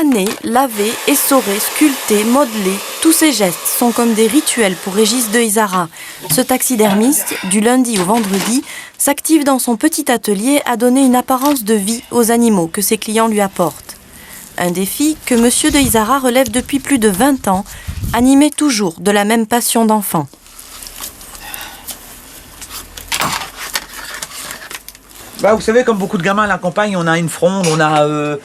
Faner, laver, essorer, sculpter, modeler, tous ces gestes sont comme des rituels pour Régis de Izara. Ce taxidermiste, du lundi au vendredi, s'active dans son petit atelier à donner une apparence de vie aux animaux que ses clients lui apportent. Un défi que Monsieur de Izara relève depuis plus de 20 ans, animé toujours de la même passion d'enfant. Vous savez, comme beaucoup de gamins à la campagne, on a une fronde, on a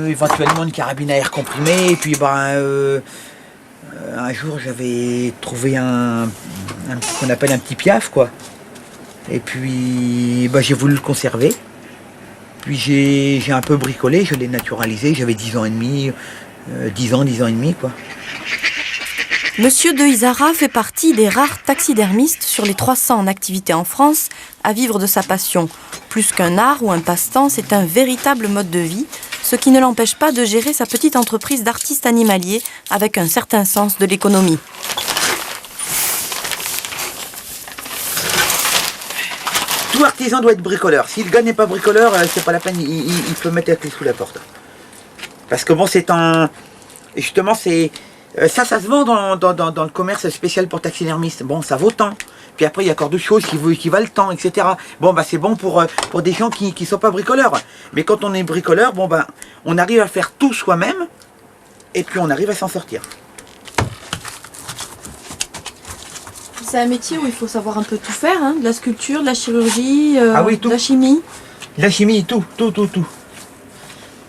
éventuellement une carabine à air comprimé, et puis un jour j'avais trouvé ce qu'on appelle un petit piaf, quoi. Et puis j'ai voulu le conserver. Puis j'ai un peu bricolé, je l'ai naturalisé, j'avais 10 ans et demi, 10 ans et demi, quoi. Monsieur de Izara fait partie des rares taxidermistes sur les 300 en activité en France à vivre de sa passion. Plus qu'un art ou un passe-temps, c'est un véritable mode de vie, ce qui ne l'empêche pas de gérer sa petite entreprise d'artiste animalier avec un certain sens de l'économie. Tout artisan doit être bricoleur. Si le gars n'est pas bricoleur, c'est pas la peine, il peut mettre la clé sous la porte. Parce que bon, c'est un... Justement, c'est... Ça se vend dans le commerce spécial pour taxidermistes. Bon, ça vaut tant. Puis après, il y a encore d'autres choses qui valent tant, etc. Bon, c'est bon pour des gens qui ne sont pas bricoleurs. Mais quand on est bricoleur, on arrive à faire tout soi-même. Et puis, on arrive à s'en sortir. C'est un métier où il faut savoir un peu tout faire, hein, de la sculpture, de la chirurgie, tout. de la chimie. La chimie, tout.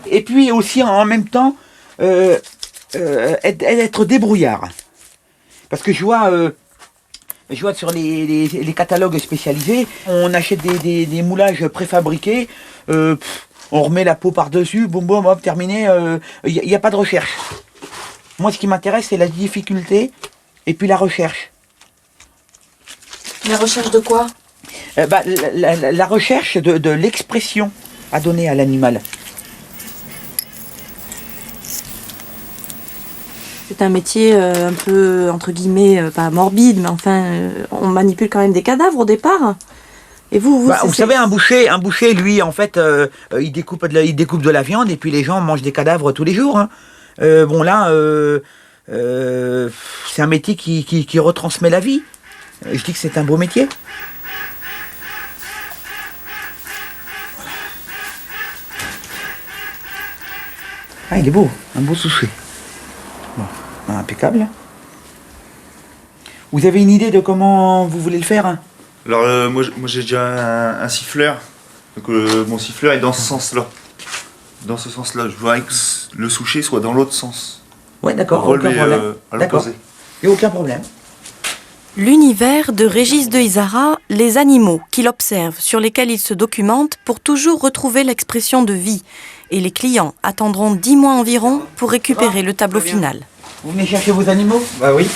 Et puis aussi, en même temps... être débrouillard. Parce que je vois sur les catalogues spécialisés, on achète des moulages préfabriqués, on remet la peau par-dessus, boum boum, hop, terminé, il n'y a pas de recherche. Moi, ce qui m'intéresse, c'est la difficulté et puis la recherche. La recherche de quoi ? La recherche de l'expression à donner à l'animal. C'est un métier un peu, entre guillemets, pas morbide, mais enfin, on manipule quand même des cadavres au départ. Et vous savez, un boucher, lui, en fait, il découpe de la viande et puis les gens mangent des cadavres tous les jours. Hein. C'est un métier qui retransmet la vie. Je dis que c'est un beau métier. Ah, il est beau, un beau souchet. Impeccable. Vous avez une idée de comment vous voulez le faire ? Alors moi j'ai déjà un siffleur. Donc mon siffleur est dans ce sens-là. Dans ce sens-là. Je voudrais que le souchet soit dans l'autre sens. Ouais, d'accord, aucun problème. D'accord. Il n'y a aucun problème. L'univers de Régis de Izara, les animaux qu'il observe, sur lesquels il se documente pour toujours retrouver l'expression de vie. Et les clients attendront 10 mois environ pour récupérer le tableau final. Vous venez chercher vos animaux ? Oui.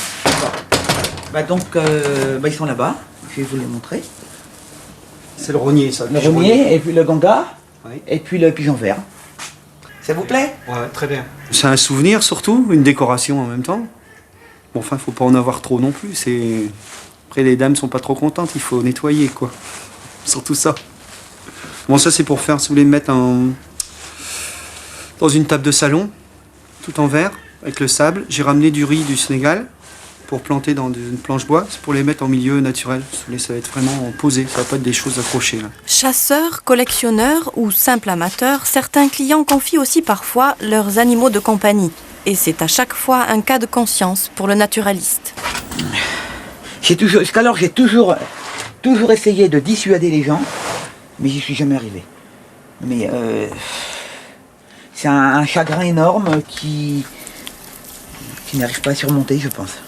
Ils sont là-bas. Je vais vous les montrer. C'est le rognier, ça. Le rognier, et puis le ganga, oui. Et puis le pigeon vert. Ça vous plaît ? Ouais, très bien. C'est un souvenir surtout, une décoration en même temps. Bon, enfin, faut pas en avoir trop non plus. Après, les dames sont pas trop contentes, il faut nettoyer, quoi. Surtout ça. Bon, ça, c'est pour faire, si vous voulez, mettre dans une table de salon, tout en verre, avec le sable. J'ai ramené du riz du Sénégal pour planter dans une planche bois. C'est pour les mettre en milieu naturel. Si vous voulez, ça va être vraiment posé. Ça va pas être des choses accrochées, là. Chasseurs, collectionneurs ou simples amateurs, certains clients confient aussi parfois leurs animaux de compagnie. Et c'est à chaque fois un cas de conscience pour le naturaliste. Jusqu'alors, j'ai toujours essayé de dissuader les gens, mais j'y suis jamais arrivé. Mais c'est un chagrin énorme qui n'arrive pas à surmonter, je pense.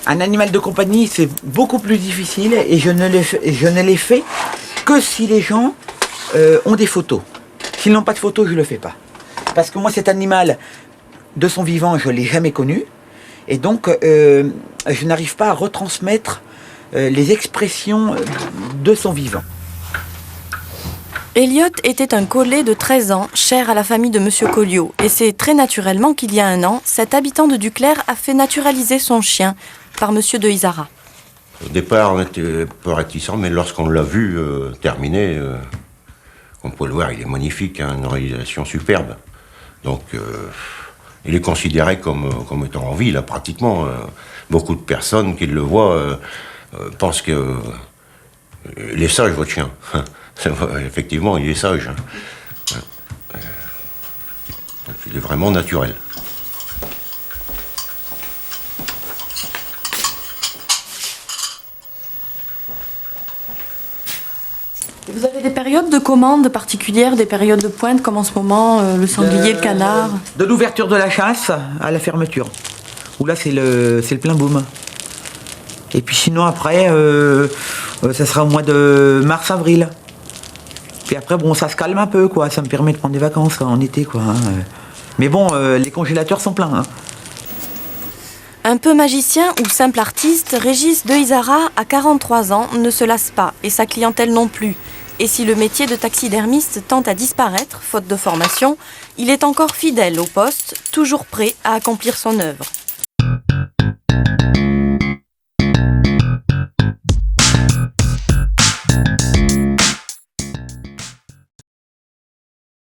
Un animal de compagnie, c'est beaucoup plus difficile et je ne l'ai fait que si les gens ont des photos. S'ils n'ont pas de photos, je ne le fais pas. Parce que moi, cet animal, de son vivant, je ne l'ai jamais connu. Et donc, je n'arrive pas à retransmettre les expressions de son vivant. Elliot était un collet de 13 ans, cher à la famille de Monsieur Colliot. Et c'est très naturellement qu'il y a un an, cet habitant de Duclair a fait naturaliser son chien par Monsieur de Izara. Au départ, on était peu réticents, mais lorsqu'on l'a vu terminé, on peut le voir, il est magnifique, hein, une réalisation superbe. Donc, il est considéré comme étant en vie, là, pratiquement. Beaucoup de personnes qui le voient pensent que il est sage, votre chien. Effectivement, il est sage. Donc, il est vraiment naturel. Vous avez des périodes de commande particulières, des périodes de pointe comme en ce moment, le sanglier, le canard? De l'ouverture de la chasse à la fermeture. Où là, c'est le plein boom. Et puis sinon, après, ça sera au mois de mars-avril. Puis après, bon, ça se calme un peu, quoi. Ça me permet de prendre des vacances en été, quoi. Mais bon, les congélateurs sont pleins. Un peu magicien ou simple artiste, Régis de Izara, à 43 ans, ne se lasse pas, et sa clientèle non plus. Et si le métier de taxidermiste tend à disparaître, faute de formation, il est encore fidèle au poste, toujours prêt à accomplir son œuvre.